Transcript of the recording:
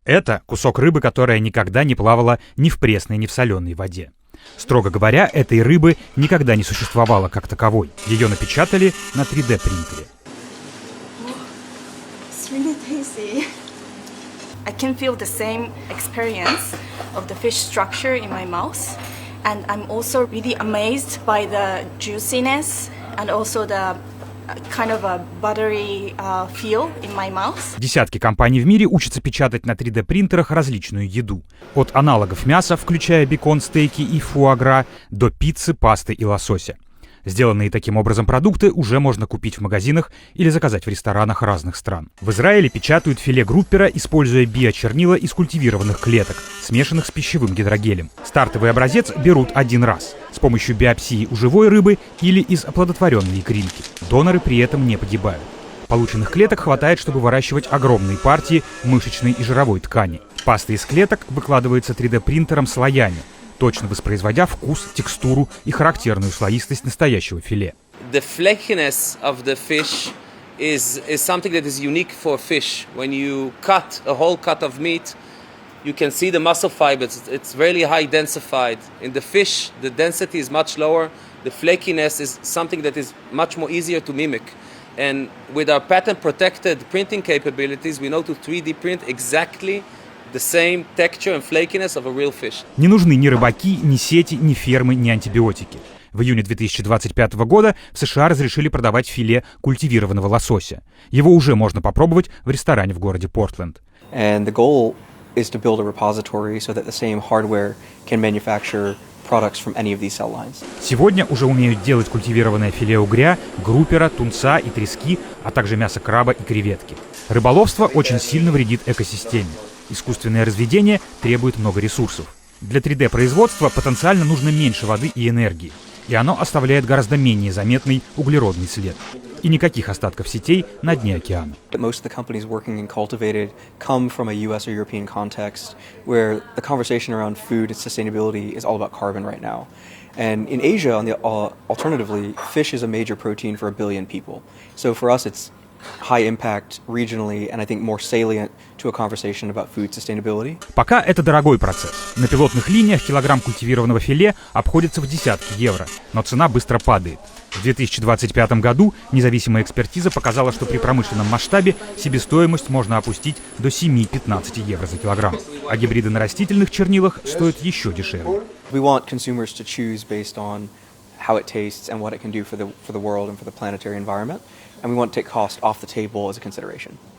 Это кусок рыбы, которая никогда не плавала ни в пресной, ни в соленой воде. Строго говоря, этой рыбы никогда не существовало как таковой. Ее напечатали на 3D-принтере. I can feel the same experience of the fish structure in my mouth, and I'm also really amazed by the juiciness and also the kind of a buttery feel in my mouth. Десятки компаний в мире учатся печатать на 3D-принтерах различную еду. От аналогов мяса, включая бекон, стейки и фуагра, до пиццы, пасты и лосося. Сделанные таким образом продукты уже можно купить в магазинах или заказать в ресторанах разных стран. В Израиле печатают филе группера, используя биочернила из культивированных клеток, смешанных с пищевым гидрогелем. Стартовый образец берут один раз с помощью биопсии у живой рыбы или из оплодотворенной икринки. Доноры при этом не погибают. Полученных клеток хватает, чтобы выращивать огромные партии мышечной и жировой ткани. Паста из клеток выкладывается 3D-принтером слоями, точно воспроизводя вкус, текстуру и характерную слоистость настоящего филе. The flakiness of the fish is something that is unique for fish. When you cut a whole cut of meat, you can see the muscle fibers. It's really high densified. In the fish, the density is much lower. The flakiness is something that is much more easier to mimic. And with our patent-protected printing capabilities, we know to 3D print exactly the same texture and flakiness of a real fish. Не нужны ни рыбаки, ни сети, ни фермы, ни антибиотики. В июне 2025 года в США разрешили продавать филе культивированного лосося. Его уже можно попробовать в ресторане в городе Портленд. And the goal is to build a repository so that the same hardware can manufacture products from any of these cell lines. Сегодня уже умеют делать культивированное филе угря, группера, тунца и трески, а также мясо краба и креветки. Рыболовство очень сильно вредит экосистеме. Искусственное разведение требует много ресурсов. Для 3D-производства потенциально нужно меньше воды и энергии, и оно оставляет гораздо менее заметный углеродный след. И никаких остатков сетей на дне океана. Most of the companies working in cultivated come from a US or European context where the conversation around food and sustainability is all about carbon right now. And in Asia, alternatively, fish is a major protein for 1 billion people. So for us, it's high impact regionally and I think more salient to a conversation about food sustainability. Пока это дорогой процесс. На пилотных линиях килограмм культивированного филе обходится в десятки евро, но цена быстро падает. В 2025 году независимая экспертиза показала, что при промышленном масштабе себестоимость можно опустить до 7-15 евро за килограмм, а гибриды на растительных чернилах стоят еще дешевле. We want consumers to choose based on how it tastes and what it can do for the world and for the planetary environment. And we want to take cost off the table as a consideration.